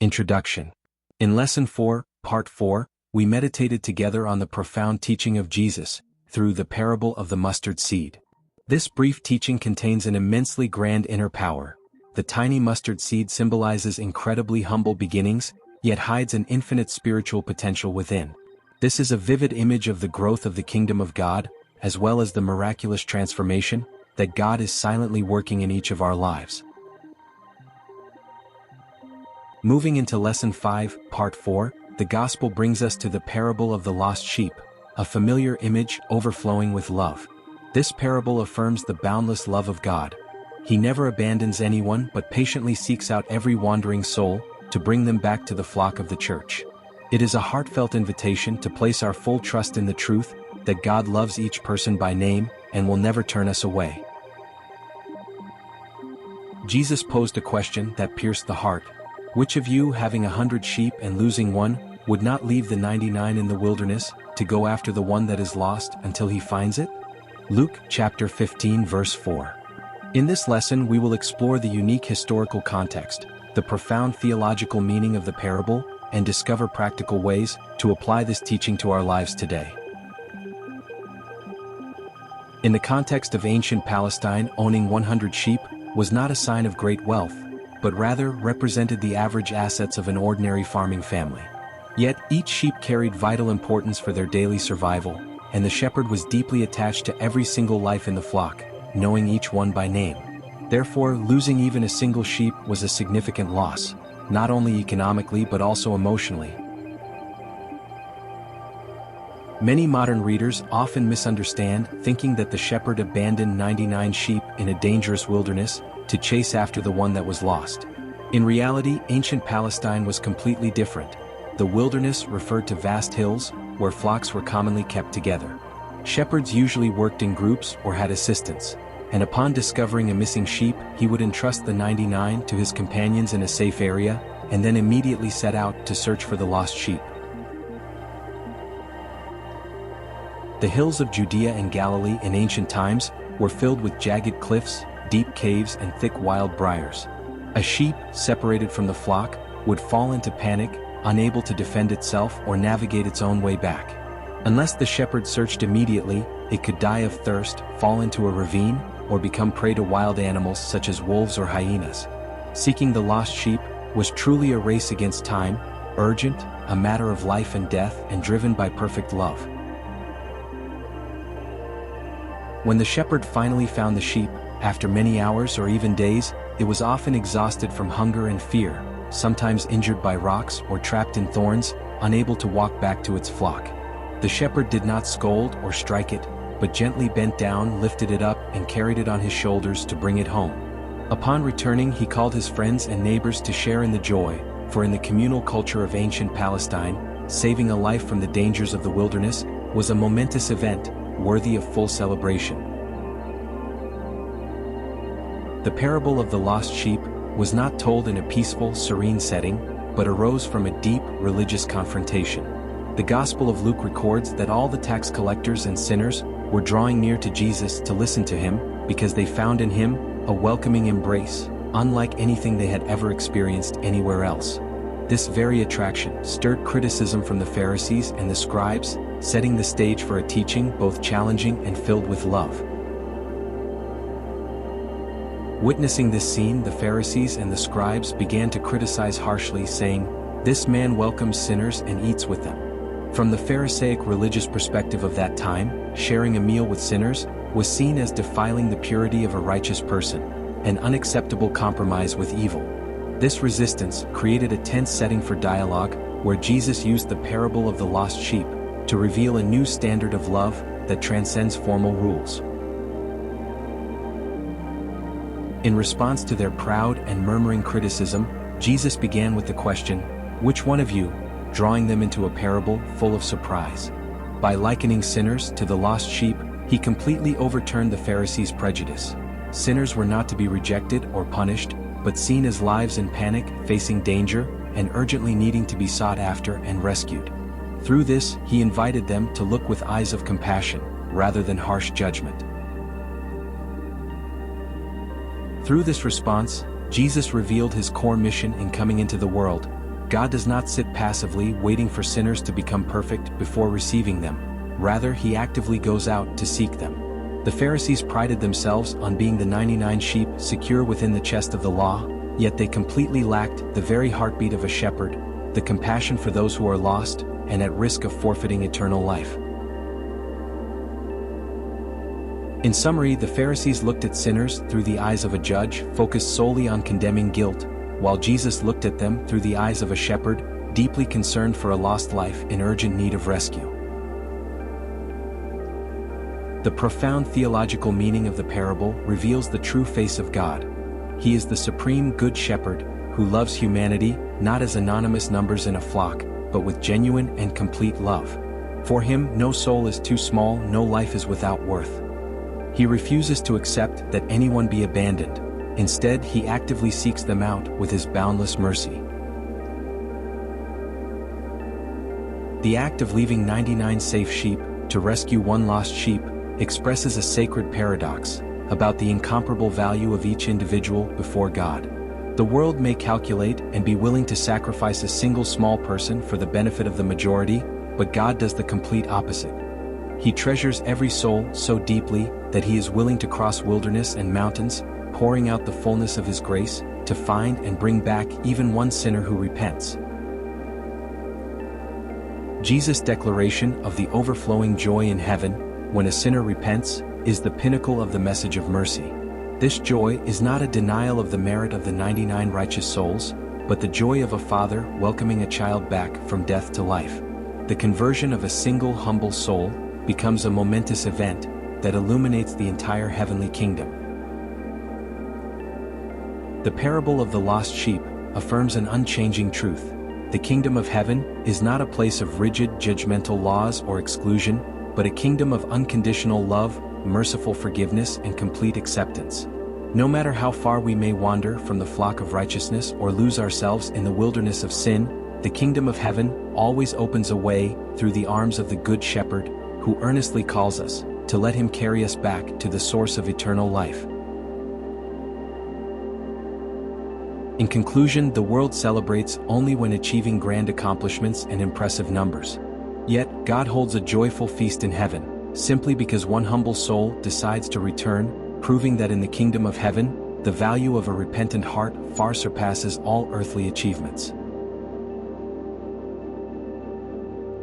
Introduction. In Lesson 4, Part 4, we meditated together on the profound teaching of Jesus, through the parable of the mustard seed. This brief teaching contains an immensely grand inner power. The tiny mustard seed symbolizes incredibly humble beginnings, yet hides an infinite spiritual potential within. This is a vivid image of the growth of the kingdom of God, as well as the miraculous transformation that God is silently working in each of our lives. Moving into Lesson 5, Part 4, the Gospel brings us to the parable of the lost sheep, a familiar image overflowing with love. This parable affirms the boundless love of God. He never abandons anyone but patiently seeks out every wandering soul to bring them back to the flock of the church. It is a heartfelt invitation to place our full trust in the truth that God loves each person by name and will never turn us away. Jesus posed a question that pierced the heart. Which of you, having 100 sheep and losing one, would not leave the 99 in the wilderness to go after the one that is lost until he finds it? Luke chapter 15 verse 4. In this lesson we will explore the unique historical context, the profound theological meaning of the parable, and discover practical ways to apply this teaching to our lives today. In the context of ancient Palestine, owning 100 sheep was not a sign of great wealth, but rather represented the average assets of an ordinary farming family. Yet each sheep carried vital importance for their daily survival, and the shepherd was deeply attached to every single life in the flock, knowing each one by name. Therefore, losing even a single sheep was a significant loss, not only economically but also emotionally. Many modern readers often misunderstand, thinking that the shepherd abandoned 99 sheep in a dangerous wilderness to chase after the one that was lost. In reality, ancient Palestine was completely different. The wilderness referred to vast hills, where flocks were commonly kept together. Shepherds usually worked in groups or had assistants, and upon discovering a missing sheep, he would entrust the 99 to his companions in a safe area, and then immediately set out to search for the lost sheep. The hills of Judea and Galilee in ancient times were filled with jagged cliffs, deep caves, and thick wild briars. A sheep, separated from the flock, would fall into panic, unable to defend itself or navigate its own way back. Unless the shepherd searched immediately, it could die of thirst, fall into a ravine, or become prey to wild animals such as wolves or hyenas. Seeking the lost sheep was truly a race against time, urgent, a matter of life and death, and driven by perfect love. When the shepherd finally found the sheep, after many hours or even days, it was often exhausted from hunger and fear, sometimes injured by rocks or trapped in thorns, unable to walk back to its flock. The shepherd did not scold or strike it, but gently bent down, lifted it up, and carried it on his shoulders to bring it home. Upon returning, he called his friends and neighbors to share in the joy, for in the communal culture of ancient Palestine, saving a life from the dangers of the wilderness was a momentous event, worthy of full celebration. The parable of the lost sheep was not told in a peaceful, serene setting, but arose from a deep, religious confrontation. The Gospel of Luke records that all the tax collectors and sinners were drawing near to Jesus to listen to him, because they found in him a welcoming embrace, unlike anything they had ever experienced anywhere else. This very attraction stirred criticism from the Pharisees and the scribes, setting the stage for a teaching both challenging and filled with love. Witnessing this scene, the Pharisees and the scribes began to criticize harshly, saying, "This man welcomes sinners and eats with them." From the Pharisaic religious perspective of that time, sharing a meal with sinners was seen as defiling the purity of a righteous person, an unacceptable compromise with evil. This resistance created a tense setting for dialogue, where Jesus used the parable of the lost sheep to reveal a new standard of love that transcends formal rules. In response to their proud and murmuring criticism, Jesus began with the question, "Which one of you?" drawing them into a parable full of surprise. By likening sinners to the lost sheep, he completely overturned the Pharisees' prejudice. Sinners were not to be rejected or punished, but seen as lives in panic, facing danger, and urgently needing to be sought after and rescued. Through this, he invited them to look with eyes of compassion, rather than harsh judgment. Through this response, Jesus revealed his core mission in coming into the world, God does not sit passively waiting for sinners to become perfect before receiving them. Rather, he actively goes out to seek them. The Pharisees prided themselves on being the 99 sheep secure within the chest of the law, yet they completely lacked the very heartbeat of a shepherd, the compassion for those who are lost and at risk of forfeiting eternal life. In summary, the Pharisees looked at sinners through the eyes of a judge, focused solely on condemning guilt, while Jesus looked at them through the eyes of a shepherd, deeply concerned for a lost life in urgent need of rescue. The profound theological meaning of the parable reveals the true face of God. He is the supreme good shepherd, who loves humanity, not as anonymous numbers in a flock, but with genuine and complete love. For him, no soul is too small, no life is without worth. He refuses to accept that anyone be abandoned. Instead, he actively seeks them out with his boundless mercy. The act of leaving 99 safe sheep to rescue one lost sheep expresses a sacred paradox about the incomparable value of each individual before God. The world may calculate and be willing to sacrifice a single small person for the benefit of the majority, but God does the complete opposite. He treasures every soul so deeply that he is willing to cross wilderness and mountains, pouring out the fullness of his grace, to find and bring back even one sinner who repents. Jesus' declaration of the overflowing joy in heaven, when a sinner repents, is the pinnacle of the message of mercy. This joy is not a denial of the merit of the 99 righteous souls, but the joy of a father welcoming a child back from death to life. The conversion of a single humble soul becomes a momentous event that illuminates the entire heavenly kingdom. The parable of the lost sheep affirms an unchanging truth. The kingdom of heaven is not a place of rigid judgmental laws or exclusion, but a kingdom of unconditional love, merciful forgiveness, and complete acceptance. No matter how far we may wander from the flock of righteousness or lose ourselves in the wilderness of sin, the kingdom of heaven always opens a way through the arms of the Good Shepherd, who earnestly calls us to let him carry us back to the source of eternal life. In conclusion, the world celebrates only when achieving grand accomplishments and impressive numbers. Yet, God holds a joyful feast in heaven, simply because one humble soul decides to return, proving that in the kingdom of heaven, the value of a repentant heart far surpasses all earthly achievements.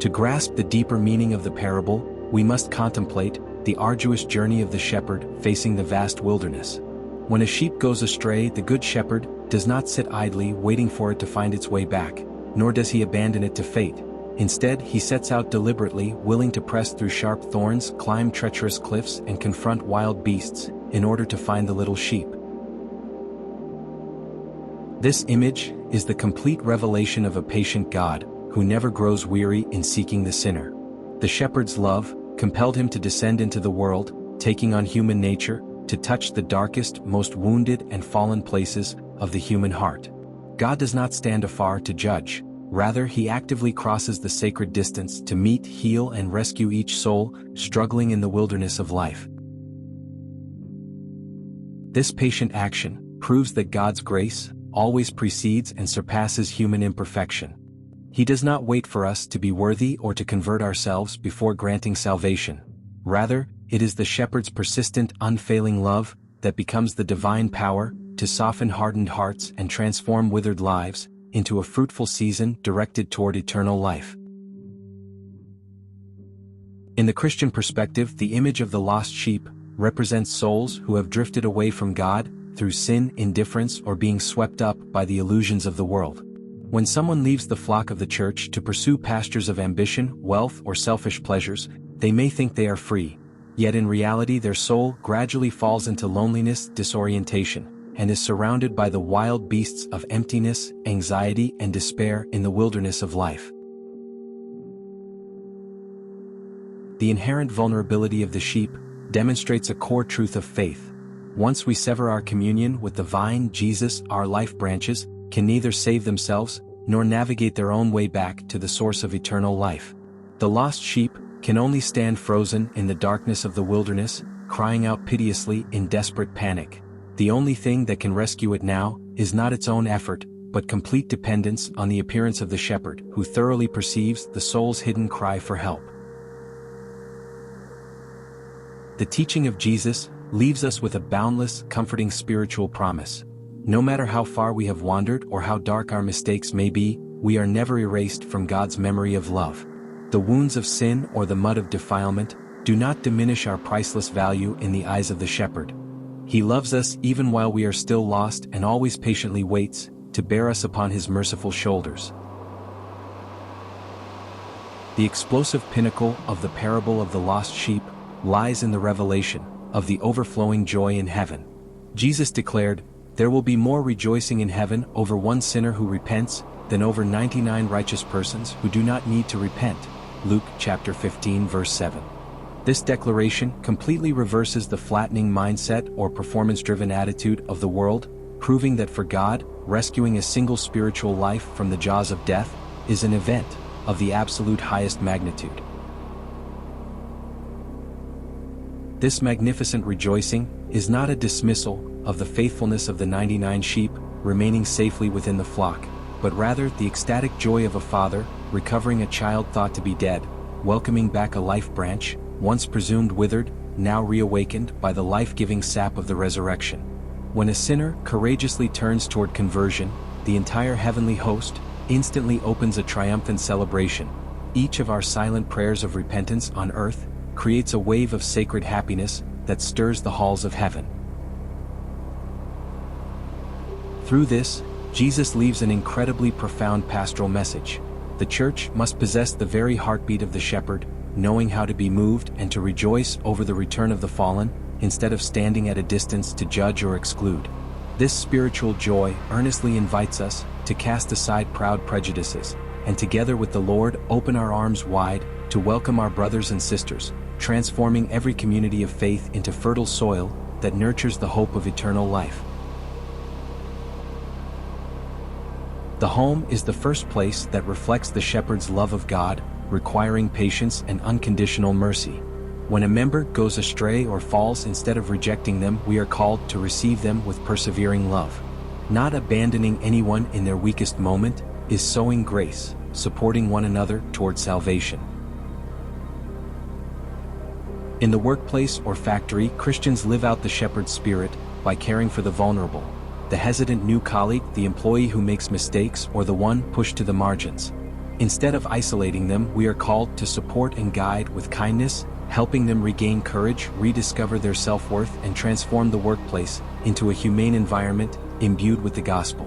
To grasp the deeper meaning of the parable, we must contemplate the arduous journey of the shepherd facing the vast wilderness. When a sheep goes astray, the Good Shepherd does not sit idly waiting for it to find its way back, nor does he abandon it to fate. Instead, he sets out deliberately, willing to press through sharp thorns, climb treacherous cliffs, and confront wild beasts in order to find the little sheep. This image is the complete revelation of a patient God who never grows weary in seeking the sinner. The shepherd's love compelled him to descend into the world, taking on human nature, to touch the darkest, most wounded and fallen places of the human heart. God does not stand afar to judge. Rather, he actively crosses the sacred distance to meet, heal, and rescue each soul struggling in the wilderness of life. This patient action proves that God's grace always precedes and surpasses human imperfection. He does not wait for us to be worthy or to convert ourselves before granting salvation. Rather, it is the shepherd's persistent, unfailing love that becomes the divine power to soften hardened hearts and transform withered lives into a fruitful season directed toward eternal life. In the Christian perspective, the image of the lost sheep represents souls who have drifted away from God through sin, indifference, or being swept up by the illusions of the world. When someone leaves the flock of the church to pursue pastures of ambition, wealth, or selfish pleasures, they may think they are free. Yet in reality, their soul gradually falls into loneliness, disorientation, and is surrounded by the wild beasts of emptiness, anxiety, and despair in the wilderness of life. The inherent vulnerability of the sheep demonstrates a core truth of faith. Once we sever our communion with the vine, Jesus, our life branches can neither save themselves nor navigate their own way back to the source of eternal life. The lost sheep can only stand frozen in the darkness of the wilderness, crying out piteously in desperate panic. The only thing that can rescue it now is not its own effort, but complete dependence on the appearance of the shepherd who thoroughly perceives the soul's hidden cry for help. The teaching of Jesus leaves us with a boundless, comforting spiritual promise. No matter how far we have wandered or how dark our mistakes may be, we are never erased from God's memory of love. The wounds of sin or the mud of defilement do not diminish our priceless value in the eyes of the shepherd. He loves us even while we are still lost and always patiently waits to bear us upon his merciful shoulders. The explosive pinnacle of the parable of the lost sheep lies in the revelation of the overflowing joy in heaven. Jesus declared, "There will be more rejoicing in heaven over one sinner who repents than over 99 righteous persons who do not need to repent." Luke chapter 15 verse 7. This declaration completely reverses the flattening mindset or performance-driven attitude of the world, proving that for God, rescuing a single spiritual life from the jaws of death is an event of the absolute highest magnitude. This magnificent rejoicing is not a dismissal of the faithfulness of the 99 sheep remaining safely within the flock, but rather the ecstatic joy of a father recovering a child thought to be dead, welcoming back a life branch, once presumed withered, now reawakened by the life-giving sap of the resurrection. When a sinner courageously turns toward conversion, the entire heavenly host instantly opens a triumphant celebration. Each of our silent prayers of repentance on earth creates a wave of sacred happiness that stirs the halls of heaven. Through this, Jesus leaves an incredibly profound pastoral message. The church must possess the very heartbeat of the shepherd, knowing how to be moved and to rejoice over the return of the fallen, instead of standing at a distance to judge or exclude. This spiritual joy earnestly invites us to cast aside proud prejudices, and together with the Lord open our arms wide to welcome our brothers and sisters, transforming every community of faith into fertile soil that nurtures the hope of eternal life. The home is the first place that reflects the shepherd's love of God, requiring patience and unconditional mercy. When a member goes astray or falls, instead of rejecting them, we are called to receive them with persevering love. Not abandoning anyone in their weakest moment is sowing grace, supporting one another toward salvation. In the workplace or factory, Christians live out the shepherd's spirit by caring for the vulnerable, the hesitant new colleague, the employee who makes mistakes, or the one pushed to the margins. Instead of isolating them, we are called to support and guide with kindness, helping them regain courage, rediscover their self-worth, and transform the workplace into a humane environment imbued with the gospel.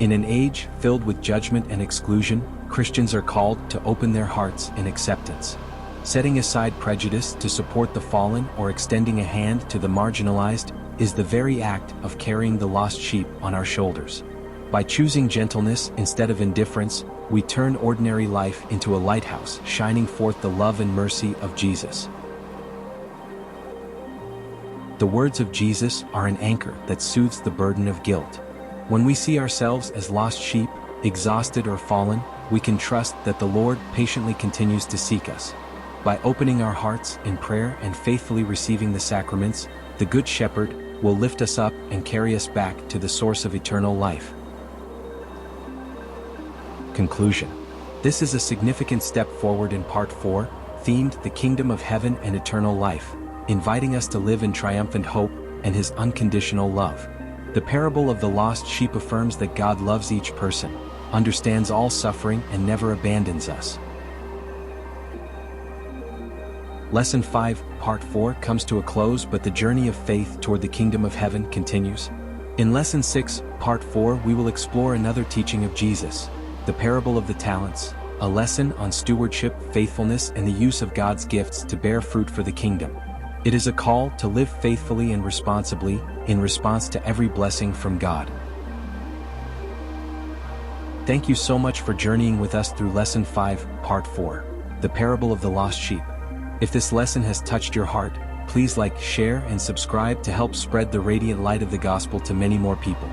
In an age filled with judgment and exclusion, Christians are called to open their hearts in acceptance. Setting aside prejudice to support the fallen or extending a hand to the marginalized is the very act of carrying the lost sheep on our shoulders. By choosing gentleness instead of indifference, we turn ordinary life into a lighthouse, shining forth the love and mercy of Jesus. The words of Jesus are an anchor that soothes the burden of guilt. When we see ourselves as lost sheep, exhausted or fallen, we can trust that the Lord patiently continues to seek us. By opening our hearts in prayer and faithfully receiving the sacraments, the Good Shepherd will lift us up and carry us back to the source of eternal life. Conclusion. This is a significant step forward in Part 4, themed The Kingdom of Heaven and Eternal Life, inviting us to live in triumphant hope and His unconditional love. The parable of the lost sheep affirms that God loves each person, understands all suffering, and never abandons us. Lesson 5, Part 4 comes to a close, but the journey of faith toward the Kingdom of Heaven continues. In Lesson 6, Part 4, we will explore another teaching of Jesus, the parable of the talents, a lesson on stewardship, faithfulness, and the use of God's gifts to bear fruit for the kingdom. It is a call to live faithfully and responsibly in response to every blessing from God. Thank you so much for journeying with us through Lesson 5, Part 4, the parable of the lost sheep. If this lesson has touched your heart, please like, share, and subscribe to help spread the radiant light of the gospel to many more people.